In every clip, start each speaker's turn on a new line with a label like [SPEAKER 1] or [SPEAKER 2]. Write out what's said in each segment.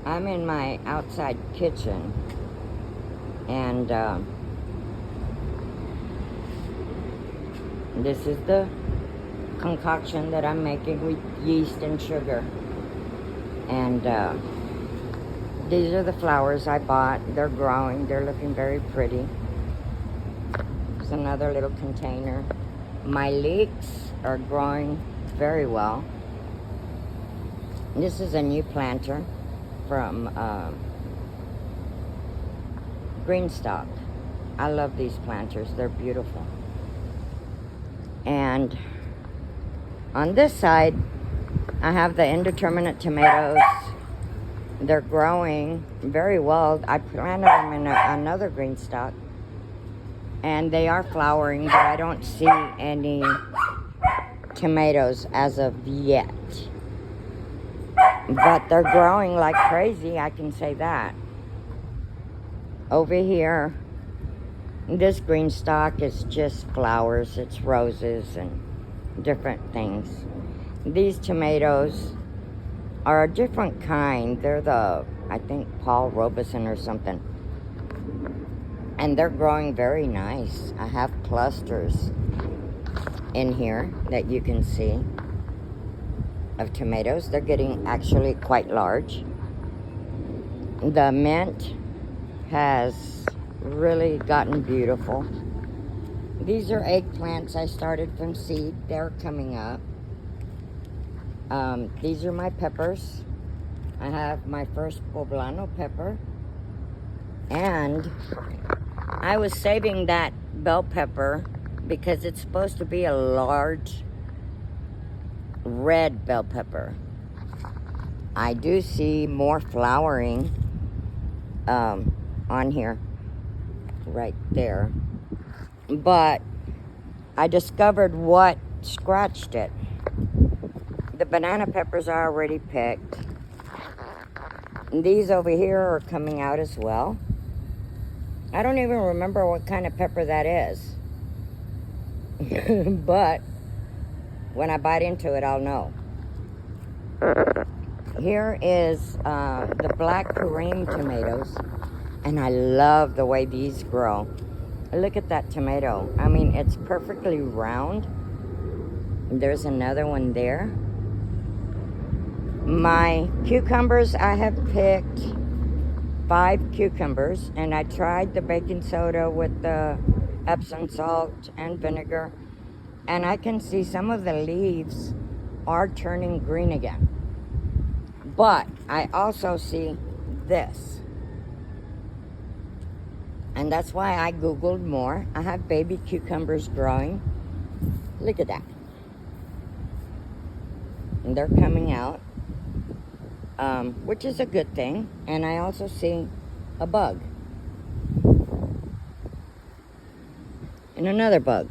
[SPEAKER 1] I'm in my outside kitchen, and this is the concoction that I'm making with yeast and sugar. And these are the flowers I bought. They're growing. They're looking very pretty. There's another little container. My leeks are growing very well. This is a new planter from Greenstock. I love these planters. They're beautiful. And on this side, I have the indeterminate tomatoes. They're growing very well. I planted them in another Greenstock, and they are flowering, but I don't see any tomatoes as of yet. But they're growing like crazy, I can say that. Over here, this Greenstock is just flowers. It's roses and different things. These tomatoes are a different kind. They're the, I think, Paul Robeson or something. And they're growing very nice. I have clusters in here that you can see of tomatoes. They're getting actually quite large. The mint has really gotten beautiful. These are eggplants I started from seed. They're coming up. These are my peppers. I have my first poblano pepper. And I was saving that bell pepper because it's supposed to be a large red bell pepper. I do see more flowering on here, right there. But I discovered what scratched it. The banana peppers are already picked. And these over here are coming out as well. I don't even remember what kind of pepper that is. But when I bite into it, I'll know. Here is the black Kareem tomatoes. And I love the way these grow. Look at that tomato. I mean, it's perfectly round. There's another one there. My cucumbers, I have picked 5 cucumbers, and I tried the baking soda with the Epsom salt and vinegar, and I can see some of the leaves are turning green again. But I also see this, and that's why I Googled more. I have baby cucumbers growing. Look at that. And they're coming out. Which is a good thing. And I also see a bug. And another bug.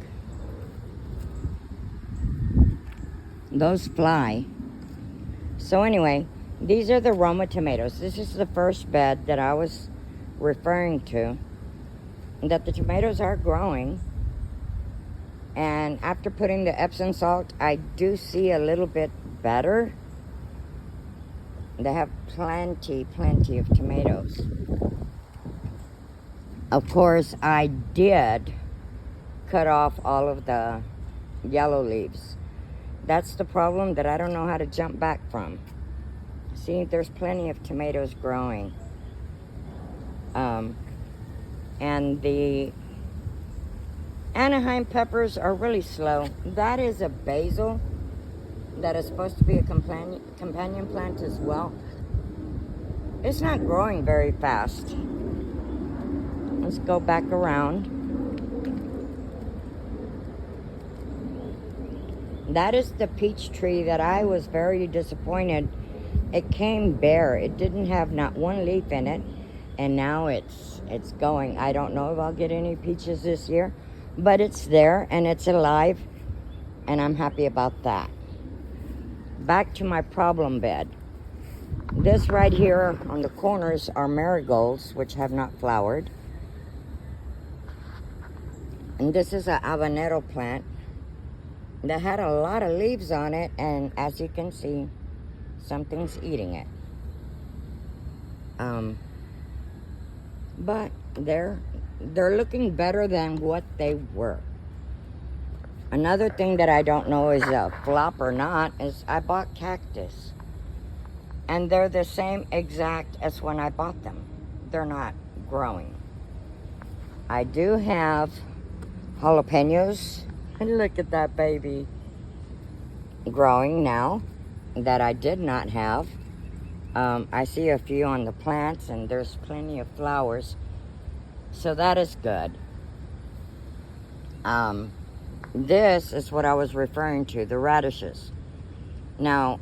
[SPEAKER 1] Those fly. So anyway, these are the Roma tomatoes. This is the first bed that I was referring to. That the tomatoes are growing. And after putting the Epsom salt, I do see a little bit better. They have plenty of tomatoes. Of course, I did cut off all of the yellow leaves. That's the problem that I don't know how to jump back from. See, there's plenty of tomatoes growing. And the Anaheim peppers are really slow. That is a basil that is supposed to be a companion plant as well. It's not growing very fast. Let's go back around. That is the peach tree that I was very disappointed. It came bare. It didn't have not one leaf in it, and now it's going. I don't know if I'll get any peaches this year, but it's there and it's alive, and I'm happy about that. Back to my problem bed. This right here on the corners are marigolds, which have not flowered. And this is a habanero plant that had a lot of leaves on it, and as you can see, something's eating it. Um, but they're looking better than what they were. Another thing that I don't know is a flop or not is I bought cactus. And they're the same exact as when I bought them. They're not growing. I do have jalapenos. And look at that baby growing now that I did not have. I see a few on the plants and there's plenty of flowers. So that is good. This is what I was referring to, the radishes. Now,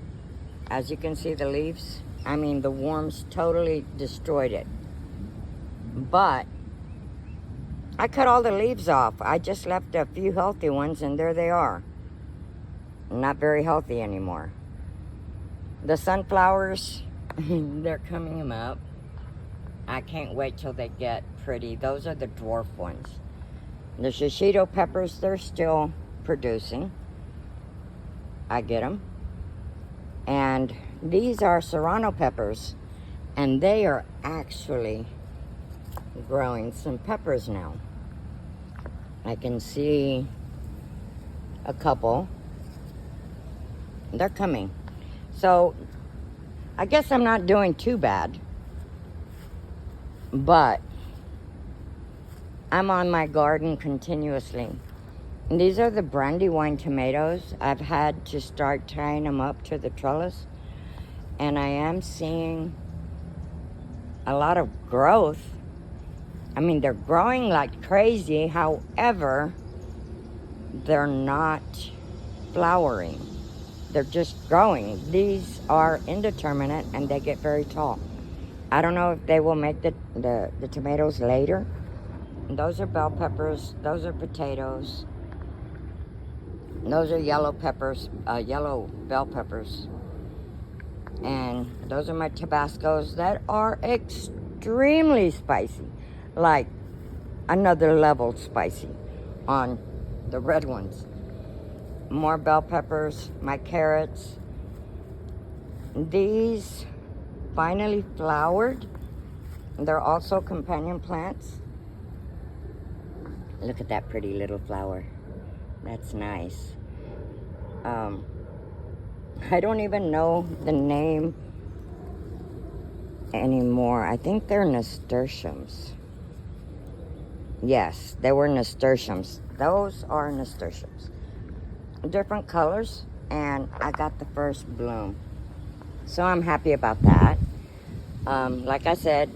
[SPEAKER 1] as you can see the leaves, I mean the worms totally destroyed it. But I cut all the leaves off. I just left a few healthy ones and there they are. Not very healthy anymore. The sunflowers, they're coming up. I can't wait till they get pretty. Those are the dwarf ones. The shishito peppers, they're still producing. I get them. And these are serrano peppers. And they are actually growing some peppers now. I can see a couple. They're coming. So I guess I'm not doing too bad. But I'm on my garden continuously. And these are the Brandywine tomatoes. I've had to start tying them up to the trellis. And I am seeing a lot of growth. I mean, they're growing like crazy. However, they're not flowering. They're just growing. These are indeterminate and they get very tall. I don't know if they will make the tomatoes later. Those are bell peppers. Those are potatoes. Those are yellow peppers, yellow bell peppers. And those are my Tabascos that are extremely spicy. Like another level spicy on the red ones. More bell peppers, my carrots. These finally flowered. They're also companion plants. Look at that pretty little flower. That's nice. I don't even know the name anymore. I think they're nasturtiums. Yes, they were nasturtiums. Those are nasturtiums. Different colors, and I got the first bloom. So I'm happy about that. Like I said,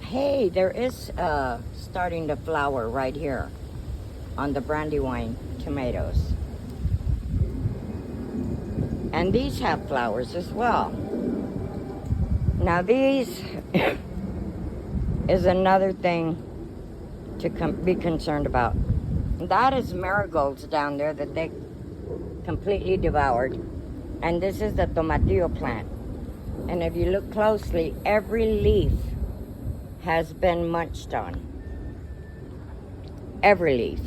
[SPEAKER 1] hey, there is starting to flower right here on the Brandywine tomatoes. And these have flowers as well. Now these is another thing to be concerned about. That is marigolds down there that they completely devoured. And this is the tomatillo plant. And if you look closely, every leaf has been munched on. Every leaf.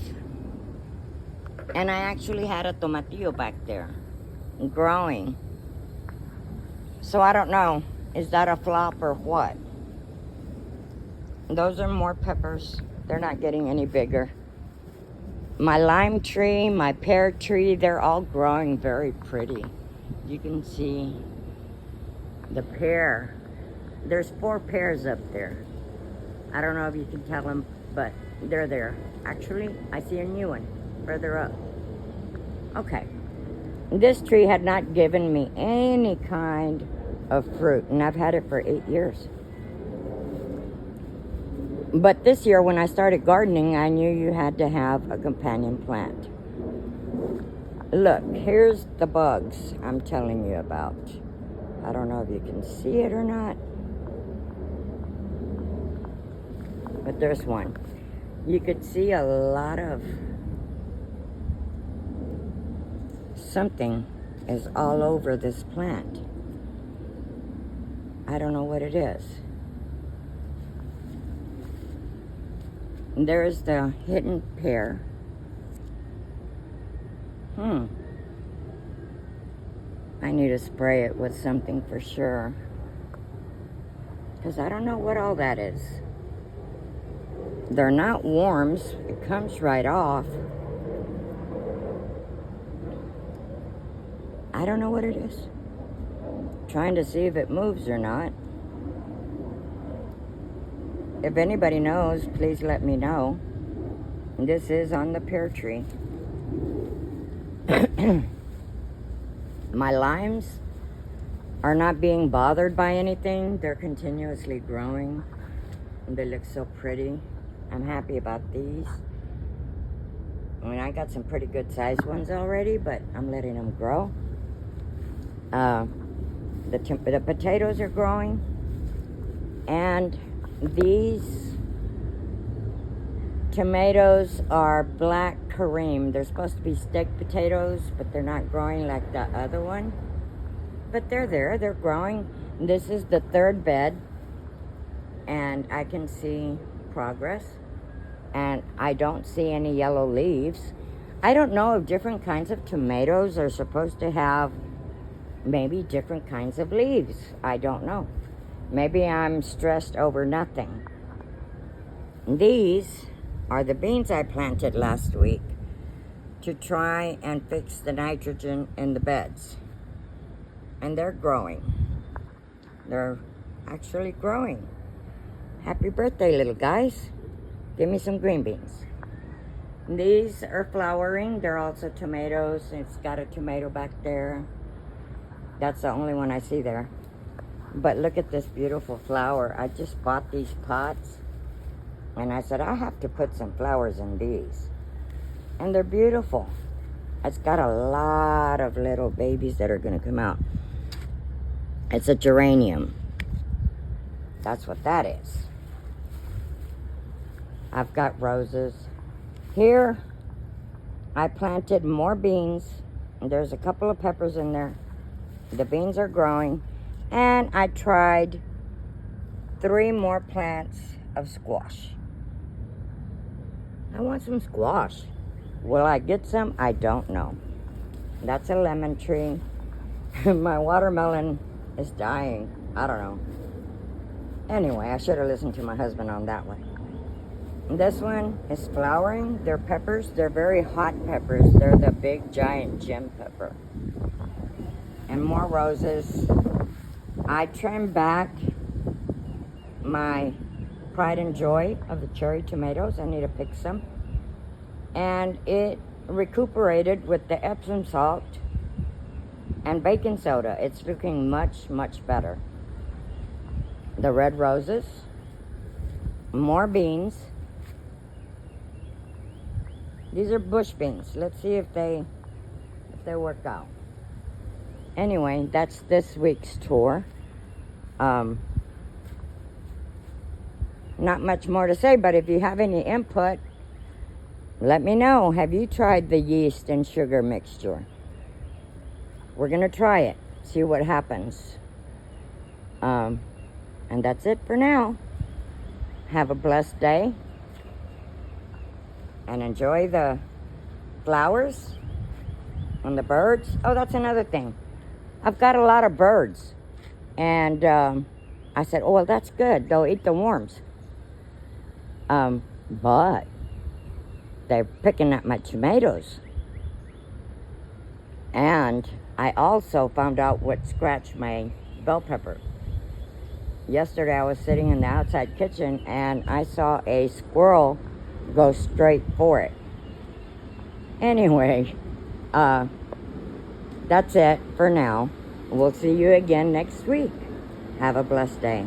[SPEAKER 1] And I actually had a tomatillo back there growing. So I don't know, is that a flop or what? Those are more peppers. They're not getting any bigger. My lime tree, my pear tree, they're all growing very pretty. You can see the pear. There's 4 pears up there. I don't know if you can tell them, but they're there. Actually, I see a new one further up. Okay. This tree had not given me any kind of fruit, and I've had it for 8 years. But this year, when I started gardening, I knew you had to have a companion plant. Look, here's the bugs I'm telling you about. I don't know if you can see it or not. But there's one. You could see a lot of something is all over this plant. I don't know what it is. And there's the hidden pear. I need to spray it with something for sure. because I don't know what all that is. They're not worms. It comes right off. I don't know what it is. Trying to see if it moves or not. If anybody knows, please let me know. This is on the pear tree. My limes are not being bothered by anything. They're continuously growing. And they look so pretty. I'm happy about these. I mean, I got some pretty good sized ones already, but I'm letting them grow. The potatoes are growing. And these tomatoes are black Kareem. They're supposed to be steak potatoes, but they're not growing like the other one. But they're there, they're growing. This is the third bed, and I can see progress, and I don't see any yellow leaves. I don't know if different kinds of tomatoes are supposed to have maybe different kinds of leaves. I don't know. Maybe I'm stressed over nothing. These are the beans I planted last week to try and fix the nitrogen in the beds. And they're growing. They're actually growing. Happy birthday, little guys. Give me some green beans. These are flowering. They're also tomatoes. It's got a tomato back there. That's the only one I see there. But look at this beautiful flower. I just bought these pots. And I said, I have to put some flowers in these. And they're beautiful. It's got a lot of little babies that are going to come out. It's a geranium. That's what that is. I've got roses. Here, I planted more beans. There's a couple of peppers in there. The beans are growing. And I tried 3 more plants of squash. I want some squash. Will I get some? I don't know. That's a lemon tree. My watermelon is dying. I don't know. Anyway, I should have listened to my husband on that one. This one is flowering. They're peppers. They're very hot peppers. They're the big giant gem pepper. And more roses. I trimmed back my pride and joy of the cherry tomatoes. I need to pick some. And it recuperated with the Epsom salt and baking soda. It's looking much, much better. The red roses. More beans. These are bush beans. Let's see if they work out. Anyway, that's this week's tour. Not much more to say, but if you have any input, let me know. Have you tried the yeast and sugar mixture? We're going to try it, see what happens. And that's it for now. Have a blessed day. And enjoy the flowers and the birds. Oh, that's another thing. I've got a lot of birds. And I said, oh, well, that's good. They'll eat the worms. But they're picking at my tomatoes. And I also found out what scratched my bell pepper. Yesterday I was sitting in the outside kitchen and I saw a squirrel go straight for it. Anyway, that's it for now. We'll see you again next week. Have a blessed day.